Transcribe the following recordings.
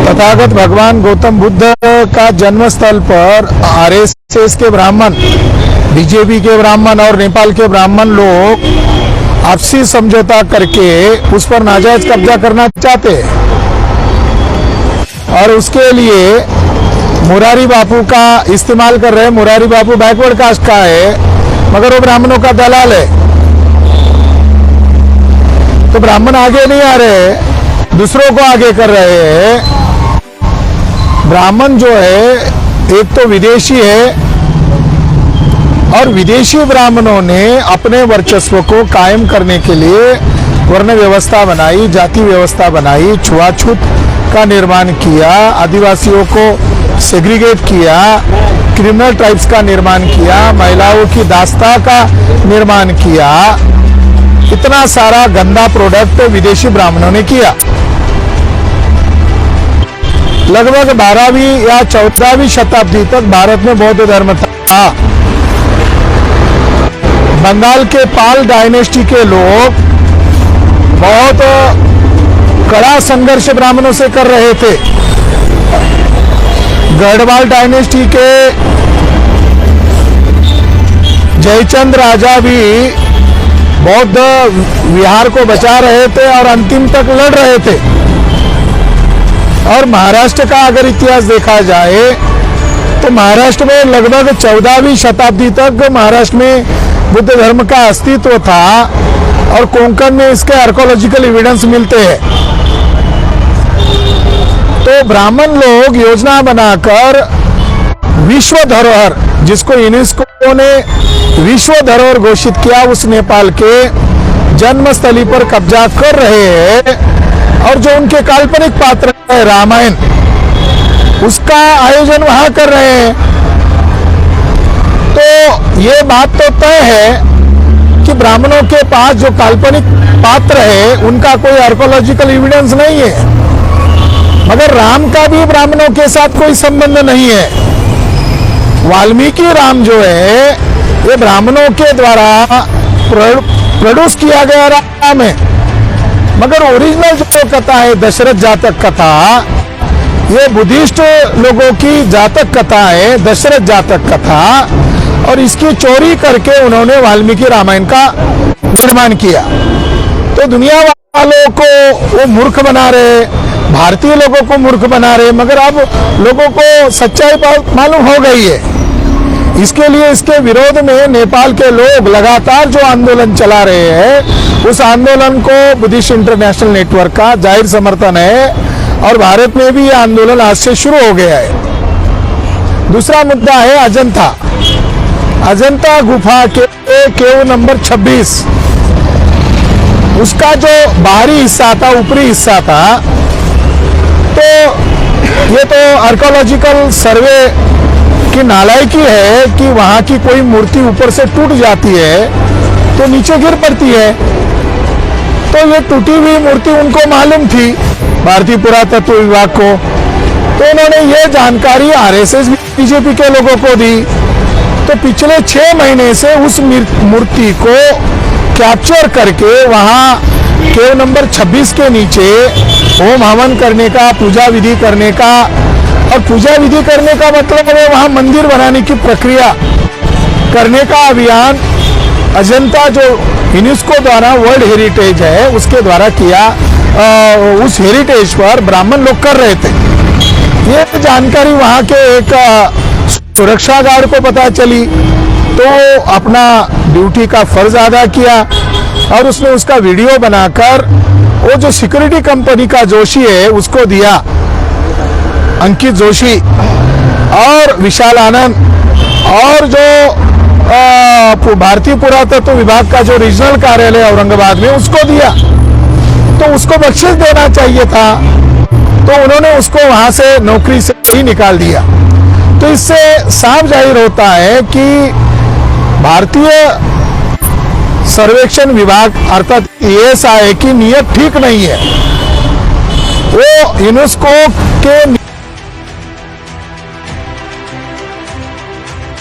तथागत भगवान गौतम बुद्ध का जन्म स्थल पर आरएसएस के ब्राह्मण, बीजेपी के ब्राह्मण और नेपाल के ब्राह्मण लोग आपसी समझौता करके उस पर नाजायज कब्जा करना चाहते हैं और उसके लिए मुरारी बापू का इस्तेमाल कर रहे हैं। मुरारी बापू बैकवर्ड कास्ट का है मगर वो ब्राह्मणों का दलाल है, तो ब्राह्मण आगे नहीं आ रहे, दूसरों को आगे कर रहे हैं। ब्राह्मण जो है एक तो विदेशी है और विदेशी ब्राह्मणों ने अपने वर्चस्व को कायम करने के लिए वर्ण व्यवस्था बनाई, जाति व्यवस्था बनाई, छुआछूत का निर्माण किया, आदिवासियों को सेग्रीगेट किया, क्रिमिनल ट्राइब्स का निर्माण किया, महिलाओं की दास्ता का निर्माण किया। इतना सारा गंदा प्रोडक्ट विदेशी ब्राह्मणों ने किया। लगभग 12वीं या 14वीं शताब्दी तक भारत में बौद्ध धर्म था। बंगाल के पाल डायनेस्टी के लोग बहुत कड़ा संघर्ष ब्राह्मणों से कर रहे थे। गढ़वाल डायनेस्टी के जयचंद राजा भी बौद्ध विहार को बचा रहे थे और अंतिम तक लड़ रहे थे। और महाराष्ट्र का अगर इतिहास देखा जाए तो महाराष्ट्र में लगभग 14वीं शताब्दी तक महाराष्ट्र में बुद्ध धर्म का अस्तित्व था और कोंकण में इसके आर्कोलॉजिकल एविडेंस मिलते हैं। तो ब्राह्मण लोग योजना बनाकर विश्व धरोहर, जिसको यूनेस्को ने विश्व धरोहर घोषित किया, उस नेपाल के जन्मस्थली पर कब्जा कर रहे हैं और जो उनके काल्पनिक पात्र है रामायण, उसका आयोजन वहां कर रहे हैं। तो ये बात तो तय है कि ब्राह्मणों के पास जो काल्पनिक पात्र है उनका कोई आर्कोलॉजिकल एविडेंस नहीं है, मगर राम का भी ब्राह्मणों के साथ कोई संबंध नहीं है। वाल्मीकि राम जो है ये ब्राह्मणों के द्वारा प्रोड्यूस किया गया राम है, मगर ओरिजिनल जो कथा है दशरथ जातक कथा, ये बुद्धिस्ट लोगों की जातक कथा है, दशरथ जातक कथा, और इसकी चोरी करके उन्होंने वाल्मीकि रामायण का निर्माण किया। तो दुनिया वालों को वो मूर्ख बना रहे, भारतीय लोगों को मूर्ख बना रहे, मगर अब लोगों को सच्चाई मालूम हो गई है। इसके लिए इसके विरोध में नेपाल के लोग लगातार जो आंदोलन चला रहे हैं, उस आंदोलन को बुद्धिस्ट इंटरनेशनल नेटवर्क का जाहिर समर्थन है और भारत में भी यह आंदोलन आज से शुरू हो गया है। दूसरा मुद्दा है अजंता। अजंता गुफा के केव नंबर 26, उसका जो बाहरी हिस्सा था, ऊपरी हिस्सा था, तो ये तो आर्कोलॉजिकल सर्वे की नालायकी है कि वहां की कोई मूर्ति ऊपर से टूट जाती है तो नीचे गिर पड़ती है। तो ये टूटी हुई मूर्ति उनको मालूम थी, भारतीय पुरातत्व विभाग को, तो उन्होंने ये जानकारी आरएसएस बीजेपी के लोगों को दी। तो पिछले 6 महीने से उस मूर्ति को कैप्चर करके वहां केव नंबर 26 के नीचे होम हवन करने का, पूजा विधि करने का, और पूजा विधि करने का मतलब है वहां मंदिर बनाने की प्रक्रिया करने का अभियान अजंता जो यूनेस्को द्वारा वर्ल्ड हेरिटेज है उसके द्वारा किया। उस हेरिटेज पर ब्राह्मण लोग कर रहे थे। ये जानकारी वहां के एक सुरक्षा गार्ड को पता चली, तो अपना ड्यूटी का फर्ज अदा किया और उसने उसका वीडियो बनाकर वो जो सिक्योरिटी कंपनी का जोशी है उसको दिया, अंकित जोशी और विशाल आनंद, और जो भारतीय पुरातत्व विभाग का जो रीजनल कार्यालय औरंगाबाद में उसको दिया। तो उसको बख्शिश देना चाहिए था, तो उन्होंने उसको वहां से नौकरी से ही निकाल दिया। तो इससे साफ जाहिर होता है कि भारतीय सर्वेक्षण विभाग अर्थात एएसआई की नीयत ठीक नहीं है। वो यूनेस्को के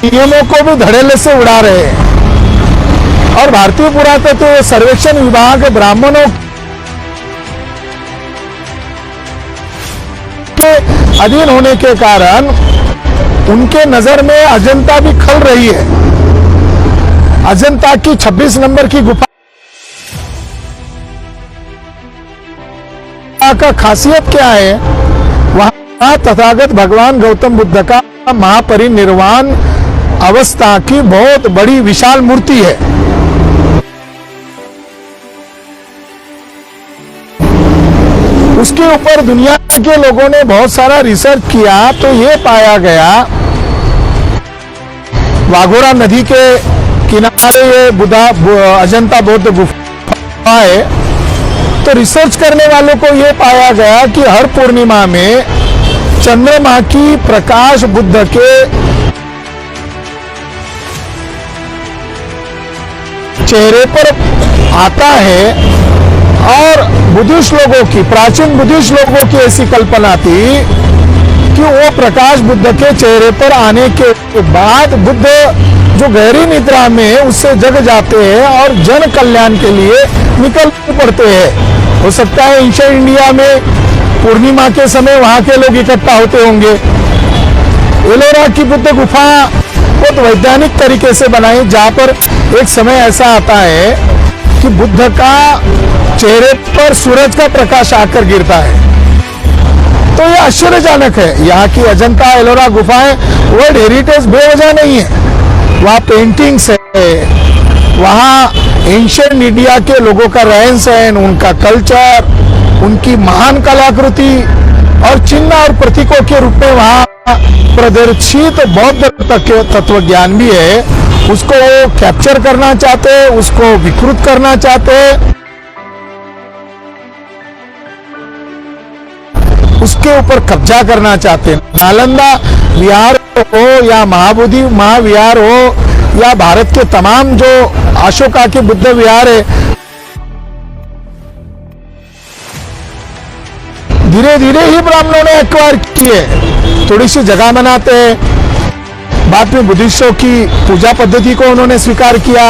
नियमों को भी धड़ल्ले से उड़ा रहे हैं और भारतीय पुरातत्व सर्वेक्षण विभाग ब्राह्मणों अधीन होने के कारण उनके नजर में अजंता भी खल रही है। अजंता की 26 नंबर की गुफा का खासियत क्या है? वहां तथागत भगवान गौतम बुद्ध का महापरिनिर्वाण अवस्था की बहुत बड़ी विशाल मूर्ति है। उसके ऊपर दुनिया के लोगों ने बहुत सारा रिसर्च किया तो ये पाया गया, वाघोरा नदी के किनारे ये अजंता बौद्ध गुफा है। तो रिसर्च करने वालों को ये पाया गया कि हर पूर्णिमा में चंद्रमा की प्रकाश बुद्ध के चेहरे पर आता है और बुद्धिस्ट लोगों की, प्राचीन बुद्धिस्ट लोगों की ऐसी कल्पना थी कि वो प्रकाश बुद्ध के चेहरे पर आने के बाद बुद्ध जो गहरी निद्रा में उससे जग जाते हैं और जन कल्याण के लिए निकल पड़ते हैं। हो सकता है एंशिएंट इंडिया में पूर्णिमा के समय वहां के लोग इकट्ठा होते होंगे। एलोरा की बुद्ध गुफा बहुत वैज्ञानिक तरीके से बनाई, जहां पर एक समय ऐसा आता है कि बुद्ध का चेहरे पर सूरज का प्रकाश आकर गिरता है। तो ये आश्चर्यजनक है। यहाँ की अजंता एलोरा गुफाएं वर्ल्ड हेरिटेज बेवजह नहीं है। वहाँ पेंटिंग्स है, वहाँ एंशिएंट इंडिया के लोगों का रहन सहन, उनका कल्चर, उनकी महान कलाकृति और चिन्ह और प्रतीकों के रूप में वहाँ प्रदर्शित बौद्ध तत्व ज्ञान भी है। उसको कैप्चर करना चाहते हैं, उसको विकृत करना चाहते हैं, उसके ऊपर कब्जा करना चाहते हैं। नालंदा विहार हो या महाबोधि महाविहार हो या भारत के तमाम जो अशोका के बुद्ध विहार है, धीरे धीरे ही ब्राह्मणों ने एक्वायर किए। थोड़ी सी जगह बनाते हैं, बाद में बुद्धिस्टों की पूजा पद्धति को उन्होंने स्वीकार किया।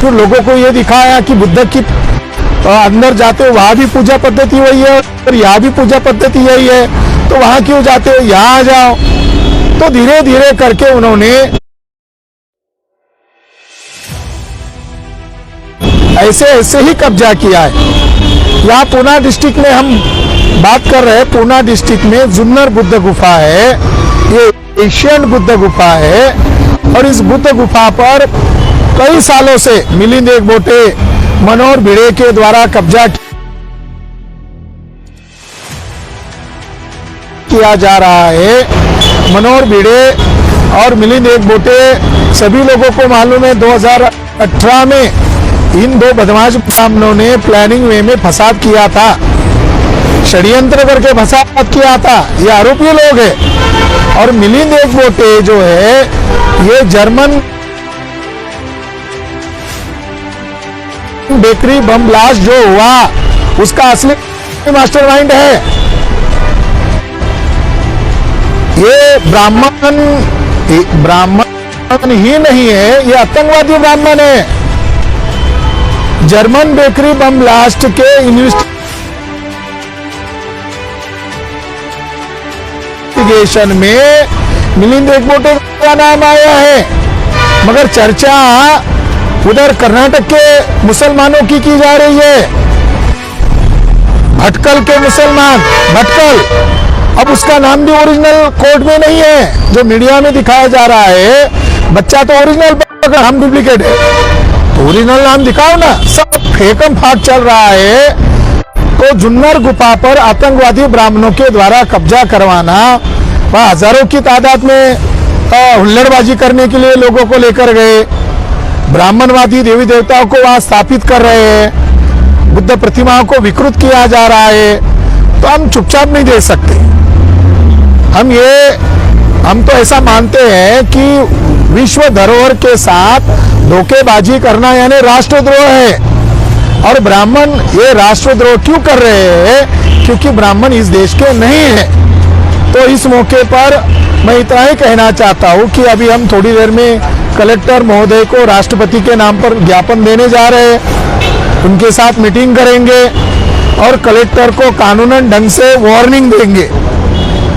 फिर लोगों को यह दिखाया कि बुद्ध की अंदर जाते हो वहां भी पूजा पद्धति वही है और यहाँ भी पूजा पद्धति यही है, तो वहां क्यों जाते हो, यहाँ आ जाओ। तो धीरे धीरे करके उन्होंने ऐसे ऐसे ही कब्जा किया है। यहाँ पूना डिस्ट्रिक्ट में हम बात कर रहे हैं। पूना डिस्ट्रिक्ट में जुन्नर बुद्ध गुफा है, ये एशियन बुद्ध गुफा है और इस बुद्ध गुफा पर कई सालों से मिलिंद एकबोटे, मनोहर भिड़े के द्वारा कब्जा किया जा रहा है। मनोहर भिड़े और मिलिंद एकबोटे सभी लोगों को मालूम है 2018 में इन दो बदमाश ब्राह्मणों ने प्लानिंग वे में फसाद किया था, षड्यंत्र करके फसाद किया था। ये आरोपी लोग हैं। और मिलिंद एकबोटे जो है ये जर्मन बेकरी बम ब्लास्ट जो हुआ उसका असली मास्टरमाइंड है। ये ब्राह्मण ही नहीं है, ये आतंकवादी ब्राह्मण है। जर्मन बेकरी बम ब्लास्ट के इन्वेस्टिगेशन में मिलिंद एकबोटे का नाम आया है, मगर चर्चा उधर कर्नाटक के मुसलमानों की जा रही है। भटकल के मुसलमान, भटकल, अब उसका नाम भी ओरिजिनल कोर्ट में नहीं है जो मीडिया में दिखाया जा रहा है। बच्चा तो ओरिजिनल पर, हम डुप्लीकेट है तो ओरिजिनल नाम दिखाओ ना। सब फेकम फाक चल रहा है। तो जुन्नर गुफा पर आतंकवादी ब्राह्मणों के द्वारा कब्जा करवाना, वह हजारों की तादाद में हुल्लड़बाजी करने के लिए लोगों को लेकर गए, ब्राह्मणवादी देवी देवताओं को वहां स्थापित कर रहे हैं, बुद्ध प्रतिमाओं को विकृत किया जा रहा है। तो हम चुपचाप नहीं दे सकते। हम तो ऐसा मानते हैं कि विश्व धरोहर के साथ धोखेबाजी करना यानी राष्ट्रद्रोह है। और ब्राह्मण ये राष्ट्रद्रोह क्यों कर रहे हैं? क्योंकि ब्राह्मण इस देश के नहीं है। तो इस मौके पर मैं इतना ही कहना चाहता हूं कि अभी हम थोड़ी देर में कलेक्टर महोदय को राष्ट्रपति के नाम पर ज्ञापन देने जा रहे हैं। उनके साथ मीटिंग करेंगे और कलेक्टर को कानूनन ढंग से वार्निंग देंगे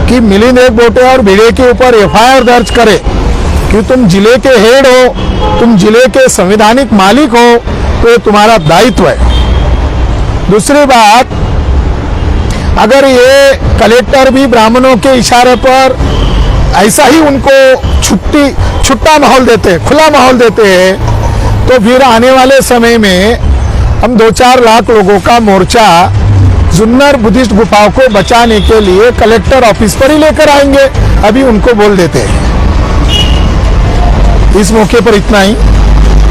कि मिलिंद एकबोटे और भिड़े के ऊपर एफआईआर दर्ज करे कि तुम जिले के हेड हो, तुम जिले के संवैधानिक मालिक हो, तो ये तुम्हारा दायित्व है। दूसरी बात, अगर ये कलेक्टर भी ब्राह्मणों के इशारे पर ऐसा ही उनको छुट्टा माहौल देते, खुला माहौल देते हैं, तो फिर आने वाले समय में हम 2-4 लाख लोगों का मोर्चा जुन्नर बुद्धिस्ट गुफाओं को बचाने के लिए कलेक्टर ऑफिस पर ही लेकर आएंगे। अभी उनको बोल देते हैं। इस मौके पर इतना ही।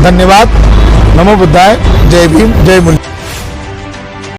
धन्यवाद। नमो बुद्धाय। जय भीम, जय मुनि।